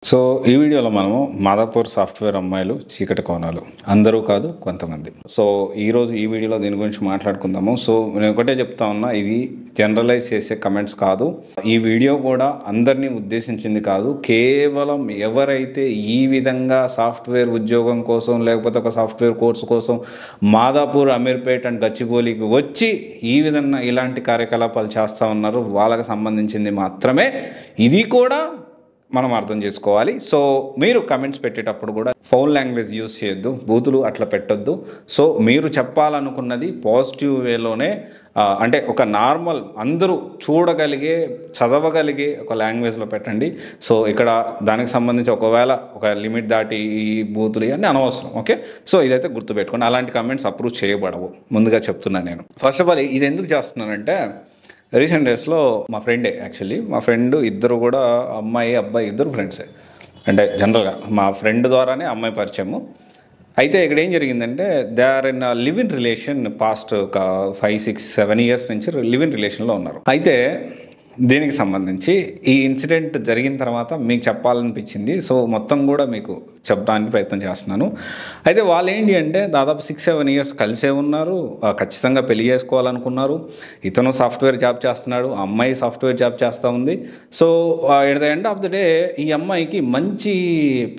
So ఈ వీడియోలో మనము మాదాపూర్ సాఫ్ట్వేర్ అమ్మాయిలు చీకటి కోణాలు అందరూ కాదు కొంతమంది. సో ఈరోజు ఈ వీడియోలో దీని గురించి మాట్లాడుకుందాము. సో నేను ఒకటే చెప్తా ఉన్నా, ఇది జనరలైజ్ చేసే కమెంట్స్ కాదు. ఈ వీడియో కూడా అందరినీ ఉద్దేశించింది కాదు. కేవలం ఎవరైతే ఈ విధంగా సాఫ్ట్వేర్ ఉద్యోగం కోసం లేకపోతే ఒక సాఫ్ట్వేర్ కోర్సు కోసం మాదాపూర్, అమీర్పేట్ అండ్ గచ్చిబౌలికి వచ్చి ఈ విధంగా ఇలాంటి కార్యకలాపాలు చేస్తూ ఉన్నారు, వాళ్ళకి సంబంధించింది మాత్రమే. ఇది కూడా మనం అర్థం చేసుకోవాలి. సో మీరు కమెంట్స్ పెట్టేటప్పుడు కూడా ఫౌల్ లాంగ్వేజ్ యూజ్ చేయొద్దు, బూతులు అట్లా పెట్టొద్దు. సో మీరు చెప్పాలనుకున్నది పాజిటివ్ వేలోనే, అంటే ఒక నార్మల్ అందరూ చూడగలిగే, చదవగలిగే ఒక లాంగ్వేజ్లో పెట్టండి. సో ఇక్కడ దానికి సంబంధించి ఒకవేళ ఒక లిమిట్ దాటి ఈ బూతులు అన్నీ అనవసరం. ఓకే, సో ఇదైతే గుర్తుపెట్టుకోండి. అలాంటి కమెంట్స్ అప్రూవ్ చేయబడవు, ముందుగా చెప్తున్నాను నేను. ఫస్ట్ ఆఫ్ ఆల్ ఇది ఎందుకు చేస్తున్నానంటే, రీసెంట్ డేస్లో మా ఫ్రెండే, యాక్చువల్లీ మా ఫ్రెండ్ ఇద్దరు కూడా అమ్మాయి అబ్బాయి ఇద్దరు ఫ్రెండ్సే. అంటే జనరల్గా మా ఫ్రెండ్ ద్వారానే అమ్మాయి పరిచయము. అయితే ఇక్కడ ఏం జరిగిందంటే, they are in live in relation. Past ఒక 5, 6, 7 ఇయర్స్ నుంచి లివ్ ఇన్ రిలేషన్లో ఉన్నారు. అయితే దీనికి సంబంధించి ఈ ఇన్సిడెంట్ జరిగిన తర్వాత మీకు చెప్పాలనిపించింది. సో మొత్తం కూడా మీకు చెప్పడానికి ప్రయత్నం చేస్తున్నాను. అయితే వాళ్ళు ఏంటి అంటే, దాదాపు 6, 7 ఇయర్స్ కలిసే ఉన్నారు, ఖచ్చితంగా పెళ్లి చేసుకోవాలనుకున్నారు. ఇతను సాఫ్ట్వేర్ జాబ్ చేస్తున్నాడు, అమ్మాయి సాఫ్ట్వేర్ జాబ్ చేస్తూ ఉంది. So at the end of the day ఈ అమ్మాయికి మంచి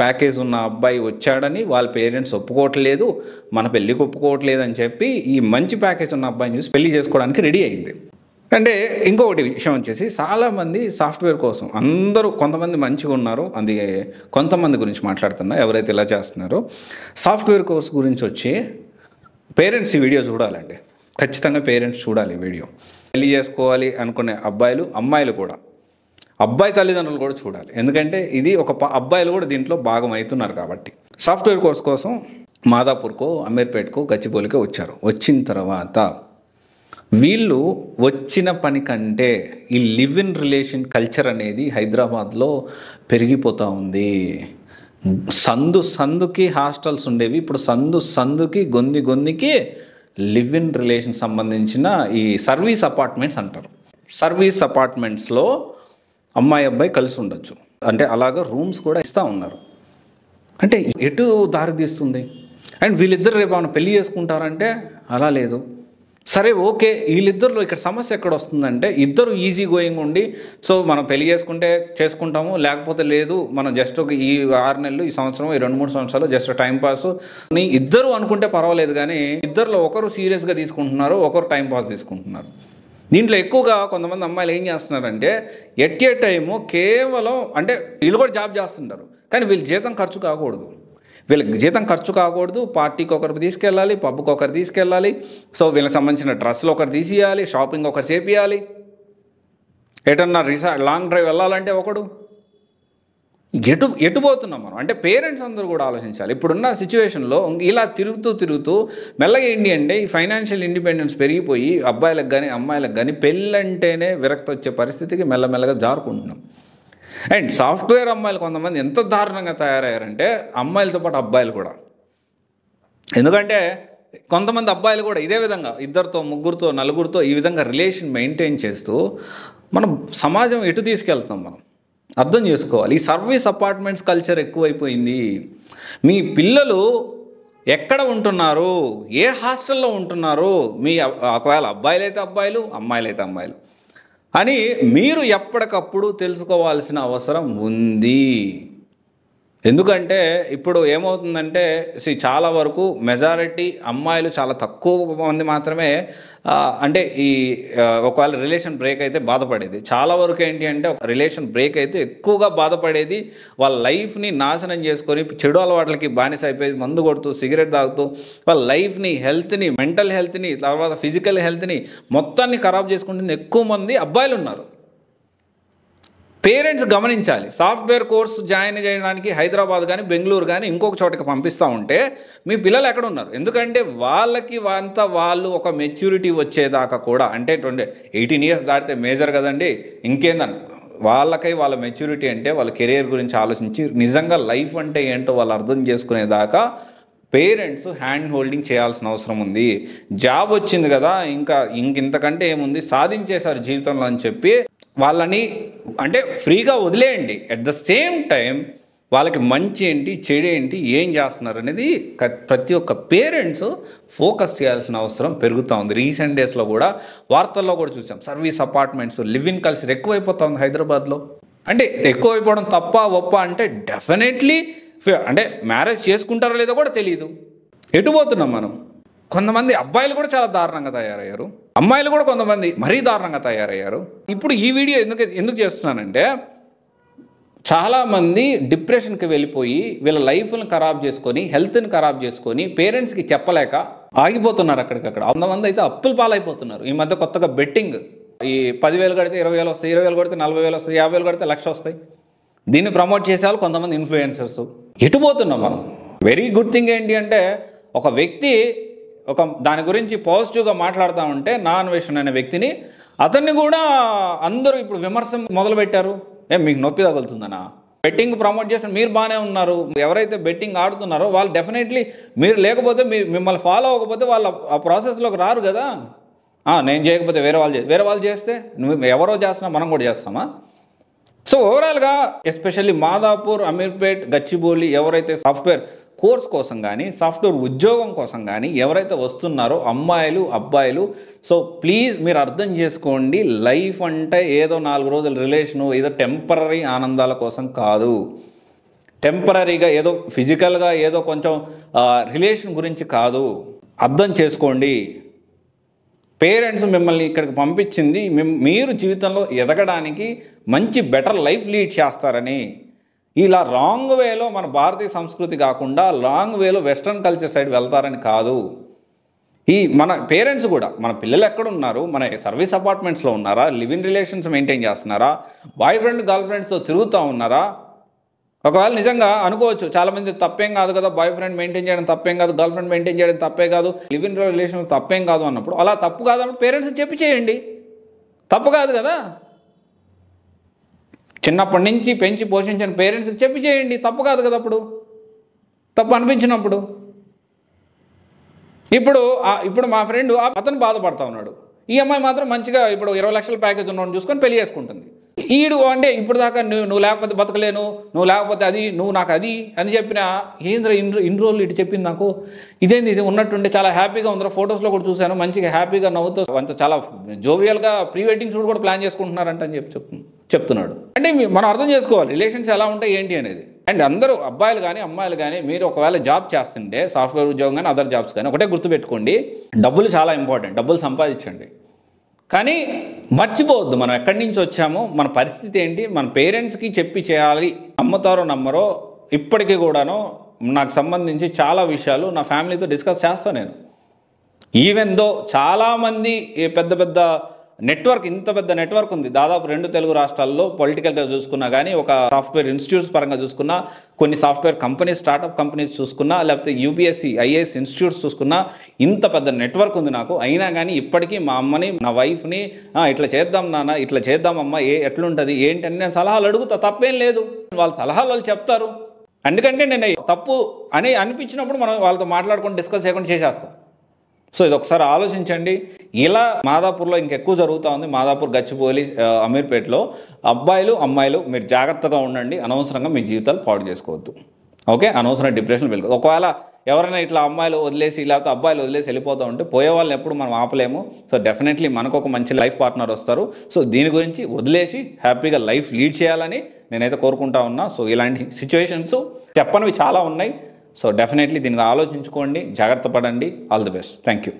ప్యాకేజ్ ఉన్న అబ్బాయి వచ్చాడని వాళ్ళ పేరెంట్స్ ఒప్పుకోవట్లేదు, మన పెళ్ళికి ఒప్పుకోవట్లేదు అని చెప్పి ఈ మంచి ప్యాకేజ్ ఉన్న అబ్బాయిని చూసి పెళ్లి చేసుకోవడానికి రెడీ అయింది. అంటే ఇంకొకటి విషయం వచ్చేసి, చాలామంది సాఫ్ట్వేర్ కోసం అందరూ, కొంతమంది మంచిగా ఉన్నారు, అది కొంతమంది గురించి మాట్లాడుతున్నా. ఎవరైతే ఇలా చేస్తున్నారో సాఫ్ట్వేర్ కోర్స్ గురించి వచ్చి పేరెంట్స్ ఈ వీడియో చూడాలండి. ఖచ్చితంగా పేరెంట్స్ చూడాలి వీడియో. పెళ్లి చేసుకోవాలి అనుకునే అబ్బాయిలు, అమ్మాయిలు కూడా, అబ్బాయి తల్లిదండ్రులు కూడా చూడాలి. ఎందుకంటే ఇది ఒక అబ్బాయిలు కూడా దీంట్లో భాగం అవుతున్నారు కాబట్టి. సాఫ్ట్వేర్ కోర్స్ కోసం మాదాపూర్కో, అమీర్పేట్కో, గచ్చిబౌలికో వచ్చారు. వచ్చిన తర్వాత వీళ్ళు వచ్చిన పని కంటే ఈ లివ్ ఇన్ రిలేషన్ కల్చర్ అనేది హైదరాబాద్లో పెరిగిపోతూ ఉంది. సందుకి హాస్టల్స్ ఉండేవి, ఇప్పుడు సందుకి గొందికి లివ్ ఇన్ రిలేషన్ సంబంధించిన ఈ సర్వీస్ అపార్ట్మెంట్స్ అంటారు. సర్వీస్ అపార్ట్మెంట్స్లో అమ్మాయి అబ్బాయి కలిసి ఉండొచ్చు, అంటే అలాగా రూమ్స్ కూడా ఇస్తూ ఉన్నారు. అంటే ఎటు దారి తీస్తుంది? అండ్ వీళ్ళిద్దరు రేపు ఏమైనా పెళ్లి చేసుకుంటారంటే అలా లేదు. సరే ఓకే, వీళ్ళిద్దరిలో ఇక్కడ సమస్య ఎక్కడ వస్తుందంటే, ఇద్దరు ఈజీ గోయింగ్ ఉండి, సో మనం పెళ్లి చేసుకుంటాము, లేకపోతే లేదు, మనం జస్ట్ ఒక ఈ 6 నెలలు, ఈ సంవత్సరం, ఈ 2-3 సంవత్సరాలు జస్ట్ టైంపాస్ అని ఇద్దరు అనుకుంటే పర్వాలేదు. కానీ ఇద్దరిలో ఒకరు సీరియస్గా తీసుకుంటున్నారు, ఒకరు టైంపాస్ తీసుకుంటున్నారు. దీంట్లో ఎక్కువగా కొంతమంది అమ్మాయిలు ఏం చేస్తున్నారంటే, ఎట్ ఏ టైము కేవలం, అంటే వీళ్ళు కూడా జాబ్ చేస్తుంటారు కానీ వీళ్ళ జీతం ఖర్చు కాకూడదు, వీళ్ళకి జీతం ఖర్చు కాకూడదు. పార్టీకి ఒకరు తీసుకెళ్ళాలి, పబ్కి ఒకరు తీసుకెళ్ళాలి, సో వీళ్ళకి సంబంధించిన డ్రెస్సులు ఒకరు తీసియాలి, షాపింగ్ ఒకరు చేపియాలి, ఎటన్నా లాంగ్ డ్రైవ్ వెళ్ళాలంటే ఒకడు. ఎటు పోతున్నాం మనం అంటే పేరెంట్స్ అందరూ కూడా ఆలోచించాలి. ఇప్పుడున్న సిచ్యువేషన్లో ఇలా తిరుగుతూ మెల్లగా ఏంటి అంటే, ఈ ఫైనాన్షియల్ ఇండిపెండెన్స్ పెరిగిపోయి అబ్బాయిలకు కానీ అమ్మాయిలకు కానీ పెళ్ళంటేనే విరక్తి వచ్చే పరిస్థితికి మెల్లమెల్లగా జారుకుంటున్నాం. అండ్ సాఫ్ట్వేర్ అమ్మాయిలు కొంతమంది ఎంత దారుణంగా తయారయ్యారంటే, అమ్మాయిలతో పాటు అబ్బాయిలు కూడా. ఎందుకంటే కొంతమంది అబ్బాయిలు కూడా ఇదే విధంగా 2, 3, 4 ఈ విధంగా రిలేషన్ మెయింటైన్ చేస్తూ మనం సమాజం ఎటు తీసుకెళ్తున్నాం మనం అర్థం చేసుకోవాలి. ఈ సర్వీస్ అపార్ట్మెంట్స్ కల్చర్ ఎక్కువైపోయింది. మీ పిల్లలు ఎక్కడ ఉంటున్నారు, ఏ హాస్టల్లో ఉంటున్నారు, మీ ఒకవేళ అబ్బాయిలైతే అబ్బాయిలు, అమ్మాయిలైతే అమ్మాయిలు అని మీరు ఎప్పటికప్పుడు తెలుసుకోవాల్సిన అవసరం ఉంది. ఎందుకంటే ఇప్పుడు ఏమవుతుందంటే, చాలా వరకు మెజారిటీ అమ్మాయిలు, చాలా తక్కువ మంది మాత్రమే అంటే ఈ ఒకవేళ రిలేషన్ బ్రేక్ అయితే బాధపడేది. చాలా వరకు ఏంటి అంటే, ఒక రిలేషన్ బ్రేక్ అయితే ఎక్కువగా బాధపడేది, వాళ్ళ లైఫ్ని నాశనం చేసుకొని చెడు అలవాట్లకి బానిస అయిపోయి మందు కొడుతూ, సిగరెట్ తాగుతూ వాళ్ళ లైఫ్ని, హెల్త్ని, మెంటల్ హెల్త్ని, తర్వాత ఫిజికల్ హెల్త్ని మొత్తాన్ని ఖరాబ్ చేసుకుంటుంది ఎక్కువ మంది అబ్బాయిలు ఉన్నారు. పేరెంట్స్ గమనించాలి. సాఫ్ట్వేర్ కోర్సు జాయిన్ చేయడానికి హైదరాబాద్ కానీ, బెంగళూరు కానీ ఇంకొక చోటకి పంపిస్తూ ఉంటే మీ పిల్లలు ఎక్కడ ఉన్నారు? ఎందుకంటే వాళ్ళకి వాళ్ళు ఒక మెచ్యూరిటీ వచ్చేదాకా కూడా, అంటే 18 ఇయర్స్ దాటితే మేజర్ కదండి, ఇంకేందని వాళ్ళ మెచ్యూరిటీ అంటే వాళ్ళ కెరీర్ గురించి ఆలోచించి నిజంగా లైఫ్ అంటే ఏంటో వాళ్ళు అర్థం చేసుకునేదాకా పేరెంట్స్ హ్యాండ్ హోల్డింగ్ చేయాల్సిన అవసరం ఉంది. జాబ్ వచ్చింది కదా, ఇంతకంటే ఏముంది, సాధించేశారు జీవితంలో అని చెప్పి వాళ్ళని అంటే ఫ్రీగా వదిలేయండి. అట్ ద సేమ్ టైం వాళ్ళకి మంచి ఏంటి, చెడు ఏంటి, ఏం చేస్తున్నారు అనేది ప్రతి ఒక్క పేరెంట్స్ ఫోకస్ చేయాల్సిన అవసరం పెరుగుతూ ఉంది. రీసెంట్ డేస్లో కూడా వార్తల్లో కూడా చూసాం, service apartments, live in culture ఎక్కువైపోతా ఉంది హైదరాబాద్లో. అంటే ఎక్కువైపోవడం తప్ప ఒప్ప అంటే డెఫినెట్లీ అంటే మ్యారేజ్ చేసుకుంటారో లేదో కూడా తెలియదు. ఎటుపోతున్నాం మనం? కొంతమంది అబ్బాయిలు కూడా చాలా దారుణంగా తయారయ్యారు, అమ్మాయిలు కూడా కొంతమంది మరీ దారుణంగా తయారయ్యారు. ఇప్పుడు ఈ వీడియో ఎందుకు చేస్తున్నానంటే, చాలామంది డిప్రెషన్కి వెళ్ళిపోయి వీళ్ళ లైఫ్ని ఖరాబ్ చేసుకొని, హెల్త్ని ఖరాబ్ చేసుకొని, పేరెంట్స్కి చెప్పలేక ఆగిపోతున్నారు అక్కడికక్కడ. కొంతమంది అయితే అప్పుల పాలైపోతున్నారు. ఈ మధ్య కొత్తగా బెట్టింగ్, ఈ 10,000 కడితే 20,000 వస్తాయి, 20,000 కడితే 40,000 వస్తాయి, 50,000 కడితే 1,00,000 వస్తాయి. దీన్ని ప్రమోట్ చేసేవాళ్ళు కొంతమంది ఇన్ఫ్లుయెన్సర్స్. ఎటుపోతున్నాం మనం? వెరీ గుడ్ థింగ్ ఏంటి అంటే, ఒక వ్యక్తి దాని గురించి పాజిటివ్గా మాట్లాడుతూ ఉంటే, నా అన్వేషణ అనే వ్యక్తిని, అతన్ని కూడా అందరూ ఇప్పుడు విమర్శ మొదలుపెట్టారు. మీకు నొప్పి తగులుతుందనా? బెట్టింగ్ ప్రమోట్ చేసి మీరు బాగానే ఉన్నారు. ఎవరైతే బెట్టింగ్ ఆడుతున్నారో వాళ్ళు డెఫినెట్లీ, మీరు లేకపోతే మిమ్మల్ని ఫాలో అవ్వకపోతే వాళ్ళు ఆ ప్రాసెస్లోకి రారు కదా. నేను చేయకపోతే వేరే వాళ్ళు చేస్తే నువ్వు ఎవరో చేస్తున్నా మనం కూడా చేస్తామా? సో ఓవరాల్గా ఎస్పెషల్లీ మాదాపూర్, అమీర్పేట్, గచ్చిబౌలి ఎవరైతే సాఫ్ట్వేర్ కోర్స్ కోసం కానీ, సాఫ్ట్వేర్ ఉద్యోగం కోసం కానీ ఎవరైతే వస్తున్నారో అమ్మాయిలు, అబ్బాయిలు, సో ప్లీజ్ మీరు అర్థం చేసుకోండి. లైఫ్ అంటే ఏదో 4 రోజుల రిలేషను, ఏదో టెంపరరీ ఆనందాల కోసం కాదు. టెంపరరీగా ఏదో ఫిజికల్గా ఏదో కొంచెం రిలేషన్ గురించి కాదు. అర్థం చేసుకోండి. పేరెంట్స్ మిమ్మల్ని ఇక్కడికి పంపించింది మీరు జీవితంలో ఎదగడానికి, మంచి బెటర్ లైఫ్ లీడ్ చేస్తారని. ఇలా రాంగ్ వేలో మన భారతీయ సంస్కృతి కాకుండా రాంగ్ వేలో వెస్ట్రన్ కల్చర్ సైడ్ వెళ్తారని కాదు. మన పేరెంట్స్ కూడా, మన పిల్లలు ఎక్కడున్నారు, మన సర్వీస్ అపార్ట్మెంట్స్లో ఉన్నారా, లివ్ ఇన్ రిలేషన్స్ మెయింటైన్ చేస్తున్నారా, బాయ్ ఫ్రెండ్ గర్ల్ ఫ్రెండ్స్తో తిరుగుతూ ఉన్నారా? ఒకవేళ నిజంగా అనుకోవచ్చు చాలామంది, తప్పేం కాదు కదా, బాయ్ ఫ్రెండ్ మెయింటైన్ చేయడం తప్పేం కాదు, గర్ల్ ఫ్రెండ్ మెయింటైన్ చేయడం తప్పే కాదు, లివ్ ఇన్ రిలేషన్ తప్పేం కాదు అన్నప్పుడు, అలా తప్పు కాదన్నప్పుడు పేరెంట్స్ చెప్పి చేయండి. తప్పు కాదు కదా. చిన్నప్పటి నుంచి పెంచి పోషించిన పేరెంట్స్కి చెప్పి చేయండి. తప్పు కాదు కదా. అప్పుడు తప్పు అనిపించినప్పుడు, ఇప్పుడు మా ఫ్రెండ్ అతను బాధపడతా ఉన్నాడు, ఈ అమ్మాయి మాత్రం మంచిగా ఇప్పుడు 20 లక్షల ప్యాకేజ్ ఉన్నవాడిని చూసుకొని పెళ్లి చేసుకుంటుంది. అంటే ఇప్పుడు దాకా నువ్వు లేకపోతే బతకలేను, నువ్వు లేకపోతే అది, నువ్వు నాకు అది అని చెప్పిన ఏంద్ర ఇన్ని రోజులు ఇటు చెప్పింది నాకు, ఇదేంది ఇది ఉన్నట్టుండే చాలా హ్యాపీగా ఉందిరా, ఫొటోస్లో కూడా చూశాను, మంచిగా హ్యాపీగా నవ్వుతూ చాలా జోవియల్గా ప్రీ వెడ్డింగ్ షూట్ కూడా ప్లాన్ చేసుకుంటున్నారంట అని చెప్తున్నాడు. అంటే మనం అర్థం చేసుకోవాలి రిలేషన్స్ ఎలా ఉంటాయి ఏంటి అనేది. అండ్ అందరూ అబ్బాయిలు కానీ అమ్మాయిలు కానీ మీరు ఒకవేళ జాబ్ చేస్తుంటే, సాఫ్ట్వేర్ ఉద్యోగం కానీ అదర్ జాబ్స్ కానీ, ఒకటే గుర్తుపెట్టుకోండి, డబ్బులు చాలా ఇంపార్టెంట్. డబ్బులు సంపాదించండి, కానీ మర్చిపోవద్దు మనం ఎక్కడి నుంచి వచ్చామో, మన పరిస్థితి ఏంటి, మన పేరెంట్స్కి చెప్పి చేయాలి. నమ్ముతారో నమ్మరో, ఇప్పటికీ కూడాను నాకు సంబంధించి చాలా విషయాలు నా ఫ్యామిలీతో డిస్కస్ చేస్తాను నేను. ఈవెన్ దో చాలామంది పెద్ద నెట్వర్క్, ఇంత పెద్ద నెట్వర్క్ ఉంది, దాదాపు 2 తెలుగు రాష్ట్రాల్లో పొలిటికల్గా చూసుకున్నా కానీ, ఒక సాఫ్ట్వేర్ ఇన్స్టిట్యూట్స్ పరంగా చూసుకున్నా, కొన్ని సాఫ్ట్వేర్ కంపెనీస్, స్టార్టప్ కంపెనీస్ చూసుకున్నా, లేకపోతే యూపీఎస్సీ, ఐఏఎస్ ఇన్స్టిట్యూట్స్ చూసుకున్నా, ఇంత పెద్ద నెట్వర్క్ ఉంది నాకు. అయినా కానీ ఇప్పటికీ మా అమ్మని, నా వైఫ్ని ఇట్లా చేద్దాం నాన్న, ఇట్లా చేద్దామమ్మా, ఎట్లుంటుంది ఏంటి అని నేను సలహాలు అడుగుతా. తప్పేం లేదు, వాళ్ళ సలహాలు వాళ్ళు చెప్తారు. ఎందుకంటే నేను తప్పు అని అనిపించినప్పుడు మనం వాళ్ళతో మాట్లాడుకొని డిస్కస్ చేయకుండా చేసేస్తాం. సో ఇది ఒకసారి ఆలోచించండి. ఇలా మాదాపూర్లో ఇంకెక్కువ జరుగుతూ ఉంది. మాదాపూర్, గచ్చిబౌలి, అమీర్పేటలో అబ్బాయిలు అమ్మాయిలు మీరు జాగ్రత్తగా ఉండండి. అనవసరంగా మీ జీవితాలు పాడు చేసుకోవద్దు. ఓకే, అనవసరంగా డిప్రెషన్ వెళ్ళదు. ఒకవేళ ఎవరైనా ఇట్లా అమ్మాయిలు వదిలేసి లేకపోతే అబ్బాయిలు వదిలేసి వెళ్ళిపోతూ ఉంటే, పోయే వాళ్ళని ఎప్పుడు మనం ఆపలేము. సో డెఫినెట్లీ మనకు ఒక మంచి లైఫ్ పార్ట్నర్ వస్తారు. సో దీని గురించి వదిలేసి హ్యాపీగా లైఫ్ లీడ్ చేయాలని నేనైతే కోరుకుంటా ఉన్నా. సో ఇలాంటి సిచ్యువేషన్స్ చెప్పనివి చాలా ఉన్నాయి. సో డెఫినెట్లీ దీనికి ఆలోచించుకోండి, జాగ్రత్త పడండి. All the best. Thank you.